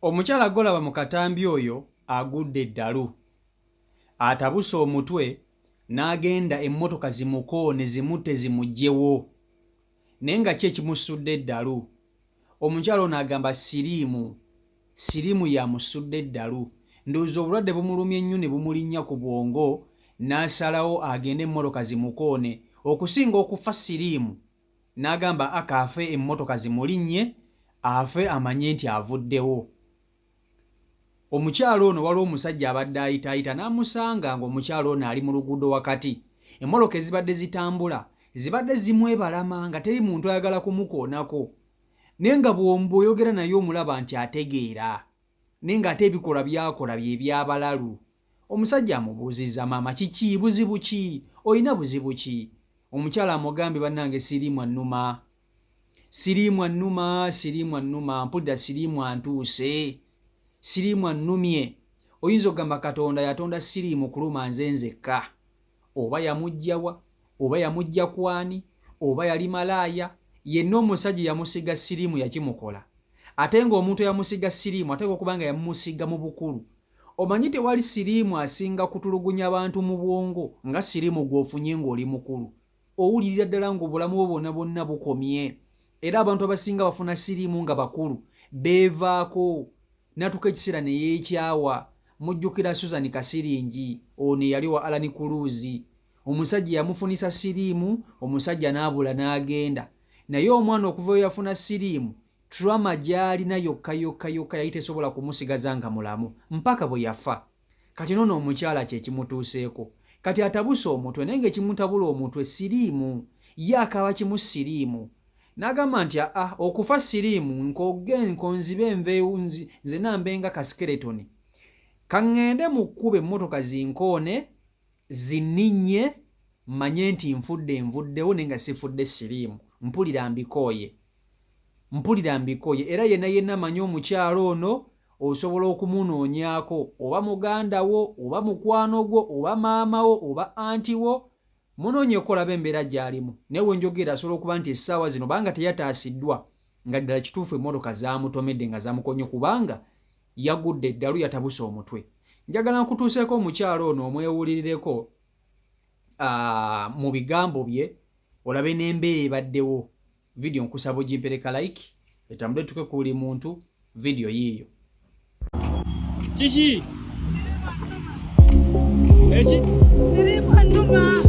Omukyala golaba mu katambi oyo agudde eddalu atabuse omutwe n'agenda emmotoka zimukoone zimutte zimuggyewo naye nga ki ekimusudde eddalu. Omukyala ono agamba siriimu yamusudde eddalu, ndowooza obulwadde bumulumye nnyo ne bumulinnya ku bwongo n'asalawo agende emmotoka zimukoone okusinga okufa siriimu. N'agamba akaafe emmotoka zimulinnye afe amanye nti avuddewo. Omukyala ono waliwo omusajja abadde ayitaayita n'amusanga ng'omukyala ono ali mu luguudo wakati. Emmotoka ezibadde zitambula zibadde zimwebalama nga teri muntu ayagala kumukoonako, naye nga bw'oyogera naye omulaba nti ategeera, naye ng'ate ebikolwa by'akola bye by'abalalu. Omusajja amubuuzizza, maama kiki, buzibu ki, olina buzibu ki? Omukyala amugambye, bannange siriimu annuma, mpulira siriimu antuuse, siriimu annumye. Oyinza okugamba Katonda yatonda siriimu kuluma nze nzekka. Oba yamugjawa, oba yamugja kwani, oba yali malaaya, yenna omusajja yamusiga siriimu yakimukola. Ate ng'omuntu yamusiga siriimu ate okuba nga yamumusiga mu bukulu. Omanyi tewali siriimu asinga kutulugunya abantu mu bwongo nga siriimu gw'ofunye ng'oli mukulu. Owulirira ddala ng'obulamu bwo bwonna bwonna bukomye. Era abantu abasinga bafuna siriimu nga bakulu beevaako. Natuka ekiseera ne yeekyawa. Mujjukira Susan Kasiringi, ono yali wa Alan Kuluzi. Omusajja yamufunisa siriimu, omusajja n'abula n'agenda. Naye omwana okuva we yafuna siriimu, trauma gy'alina yokka yali tesobola kumusigaza nga mulamu mpaka bwe yafa. Kati noono omukyala kye kimutuuseeko. Kati atabuse omutwe naye ng'ekimutabula omutwe siriimu, ye akaaba kimu siriimu. N'agamba nti okufa siriimu nkonzibe enveewu nze nambenga kasikeletoni. Kaŋŋende mu kkuba emmotoka zinkoone zinninye manye nti nvuddewo naye nga sifudde siriimu. Mpulira mbikooye era yenna manye omukyala ono osobola okumunoonyaako, oba muganda wo oba mukwano gwo oba maama wo oba anti wo, munoonyeeko olabe embeera gy'alimu. Naye wenjogera asobola okuba nti essaawa zino banga teyataasiddwa nga ddala kituufu emmotoka zaamutomedde nga zaamukonye kubanga yagudde eddalu yatabuse omutwe. Njagala nkutuuseeko omukyala ono omwewulirireko mu bigambo bye olabe n'embeera ebaddewo. Vidiyo nkusaba ogimpereka like etambule tuke ku buli muntu vidiyo yiiyo. Kiki? Eki? Siriimu annuma.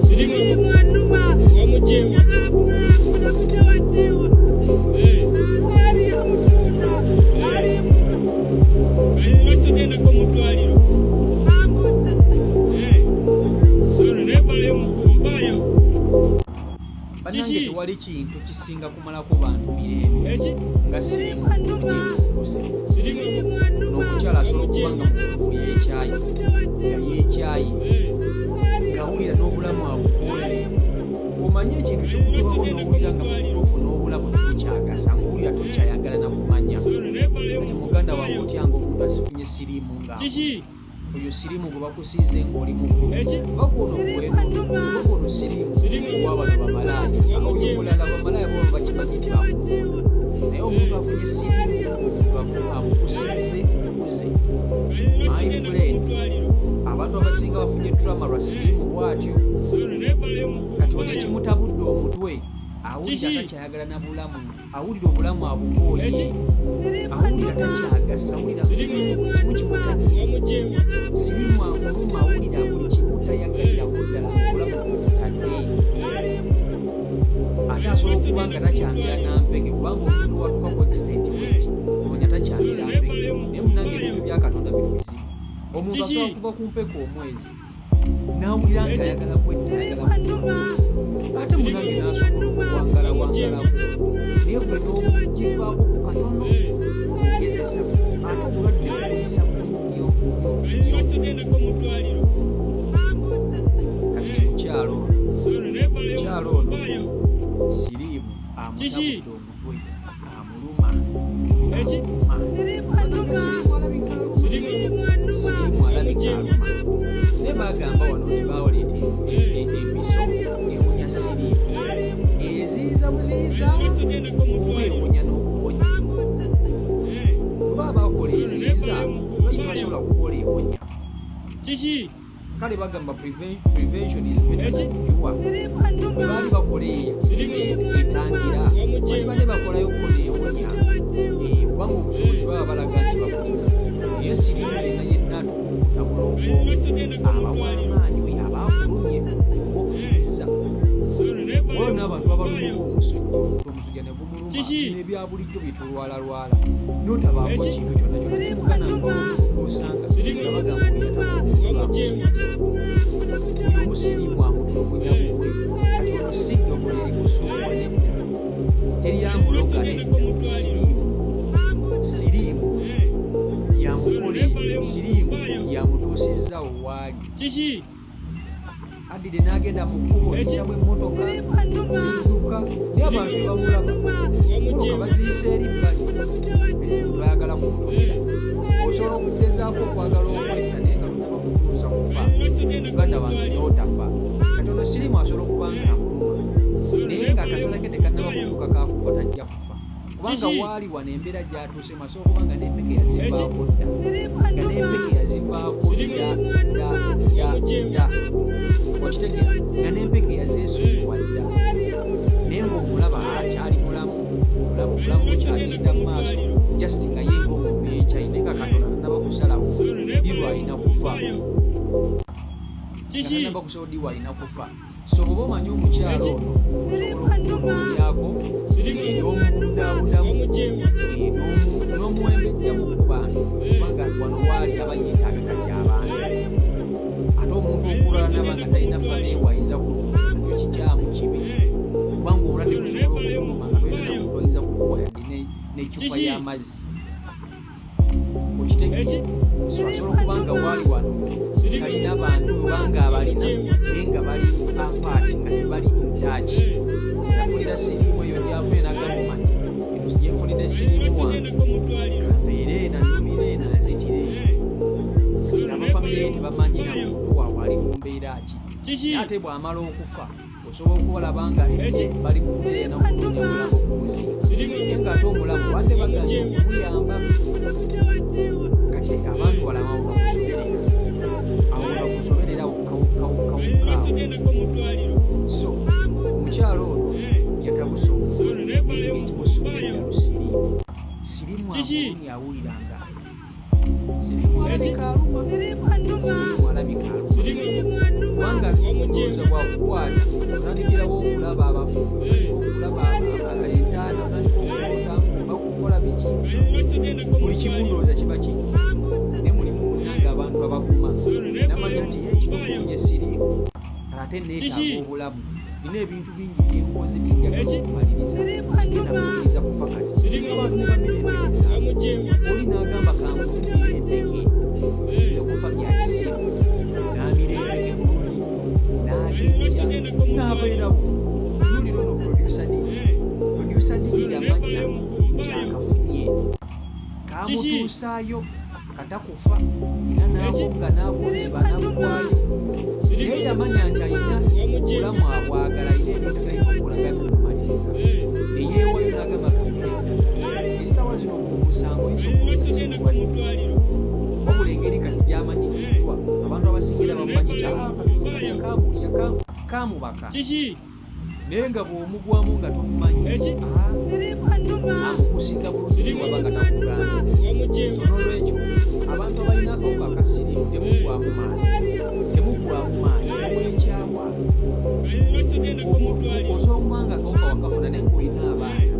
Siriimu annuma. Wamugyewo. Njagala kuna kutewa jiwa. Ali amutunda. Ali lwaki togendako mu ddwaliro? bambuza. Solo nebalayo mukubaayo. Bannange tewali kintu kisinga kumalako bantu mirembe Eki? nga siriimu annuma. Siriimu annuma. n'omukyala asobola okuba nga mutuufu yeekyayi ng'awulira n'obulamu abukooye. Omanye ekintu kyokutubako n'owulira nga mutuufu n'obulamu tebukyagasa ng'owulira tokyayagala na kumanya. Kati muganda wange otya ng'omuntu asifunye siriimu Kiki? oyo siriimu gwe bakusiize ng'oli mukulu. Va kuono kuweno siriimu w'abantu bamalaaya oyo mulala bamalaaya bo bakimanyi nti bakufu. Naye omuntu afunye siriimu omuntu amukusiize okuze. My friend, abantu abasinga bafunye trauma lwa siriimu bw'atyo. Kati ono ekimutabudde omutwe awulira takyayagala na bulamu, awulira obulamu abukooye, awulira takyagasa, awulira kimu kimutadde. Siriimu amuluma, awulira buli kimu tayagalirako ddala obulamu bumutadde. Ate asobola okuba nga takyamira nampeke kubanga omuntu watuuka ku extent bweti onya takyamira mpeke. Naye munange ebintu bya Katonda bino bizibu. Omuntu asobola kuva ku mpeke omwezi n'awulira nga ayagala kweddaagala ate munange n'asobola okuwangalako naye gwe n'ogivaako ku katono gezesa ate obulwadde buyisa nnyo. Kati mukyalo ono siriimu amutabudde omutwe amuluma. Siriimu annuma. Siriimu alabika aluma. Ne bagamba wano nti bawoledde empiso ewunya siriimu eziyiza buziyiza oba ewunya n'okuwonya. Baba baziyiza lwaki tebasobola kukola ewonya Kiki? kale bagamba prevention is better than cure. Bwe baali bakola etangira bali bakolayo kukola ewonya kubanga obusobozi baba balaga nti babulina naye sirimu yenna yenna atukutabula obwongo abawamaanyi oyo abakulumye okkiriza olwo n'abantu abalumira omusujja ne gumuluma bino ebya bulijjo bitulwalalwala notabaako kintu kyonna kyonna nemugana ngosanga bagamba buli omusirimu amutulugunya bubwe kati ono si ddobolo erikusuubwa nedda teryamuloga nedda siriimu yamukole siriimu yamutuusizza owaali Kiki? addire n'agenda mu kkubo eyitibwa emmotoka zidduka naye abantu ebamulaba emmotoka baziyisa eri bbali twayagala kumutomera osobola okugezaako okwagala okwetta naye nga tunabakutuusa kufa muganda wange n'otafa katono sirimu asobola okubanga amuluma naye nga akasala ke tekannaba kutuuka kakufa tajja kufa kubanga waali wano embeera gyatuuse masobola okubanga n'empeke yazivaako dda nga n'empeke yazivaako dda okitegera nga n'empeke yazeesonyiwa dda naye ng'omulaba akyali mulamu obulamu bukyagenda mu maaso just nga ye ng'omuntu yekyayina nga katonda tanaba kusalawo dirwa alina kufa nga tanaba kusalawo dirwa alina kufa so bw'oba omanyi omukyalo ono osobola okumunoonyako n'omudaabudamu n'omuwembejjamu ku bantu kubanga wano waali aba yeetaaga kati abantu ate omuntu okulala naba nga talina fane wayinza kuduma nakyo kikyamu kibi kubanga obulwadde busobola okukuluma nga tolina namuntu ayinza kukuwa yadde n'eccupa y'amazzi okitegere so asobola okubanga waali wano talina bantu bwebanga abalina naye nga bali apaati nga tebali intaki yafunira siriimu eyo gyafune nagamba omanyi gyenfunira esiriimu wange kambeere ena nnumire ena nzitire kati abafamire ye tebamanyi na muntu waabwe ali mu mbeera ki naye ate bw'amala okufa osobola okubalaba nga bali mu mbeera nakunoonya mulamu okumuziika naye ng'ate omulamu badde baganya okumuyamba kati abantu balama awo bakusoberera wokawukkawukkaawo so omukyalo ono yatabusa omutwe naye ng'ekimusuubira lusiriimu siriimu amulumi awuliranga siriimu alabika aluma siriimu alabika aluma kubanga omulowooza bwakukwata otandikirawo okulaba abafu okulaba entaana otandika okulota bakukola biki buli kimu ndowooza kiba kingi naye mulimu munnanga abantu abaguma namanya nti ekitufunye siriimu ate neetaaga obulamu nina ebintu bingi byenkoze byenjagala okumaliriza sigenda kumaliriza kufa kati abantu ne bamirembereza oli n'agamba kangulimire empeke okufa byakisimu n'amira empeke bulungi n'agejja n'abeerawo tunulira ono producer didi yamanya nti akafunye kamutuusaayo katakufa era n'abogga n'akunziba n'amugwayo naye yamanya nti alina obulamu abwagala alina ebintu galina okulaga tanamaliriza neyeewayo n'agamba kamire eddagala essaawa zino omusango oyinza okutasibwadde wabula engeri kati gyamanyikiddwa abantu abasingira bamumanyi nti katulya kamubaka naye nga bw'omugwamu nga tomumanyi amukusinga bulungi newaba nga takugambye so n'olwekyo abantu abalina akawuka akasiriimu temuggwamu maanyi obwenkyawa osobola okubanga akawuka wakafuna naye ng'olina abaana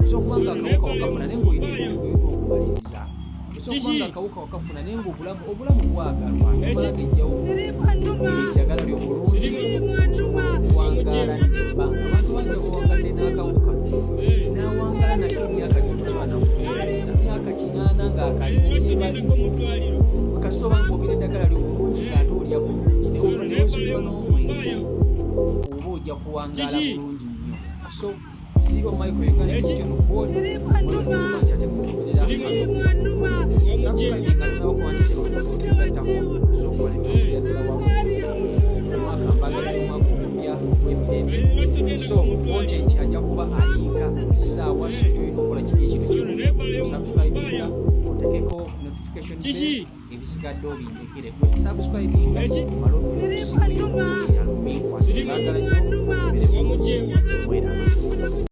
osobola okubanga akawuka wakafuna naye ng'olina ebintu byolina okumaliriza osobola okubanga akawuka wakafuna naye ng'obulamu bwagalwa amala gejjawo eddagala ly'obulungi osobola okuwangaala nebbanga abantu bangi bawangadde n'akawuka n'awangaala nako emyaka gyotosobola nakuteereza myaka 80 ng'akalina gyebali kasita obanga obira eddagala ly'obulungi ng'ate olya bulungi newosibwa n'omwenge oba ojja kuwangaala bulungi nnyo so siba Michael yegane kityo nokoli nti ate kugoberera subscribing nga nabakuwantete otugattako sokola netokera ddala wamu omwaka mbagaliza omwaka omupya ogw'emirembe so content ajja kuba ayiika essaawa so kyolina okola kiri ekintu kimu subscribinga otekeko notification bell Kiki? ebisigadde obindekire gwe subscribing Eki? malo okusimu ya lumikwasi Sirimu bagala nnyo nnyo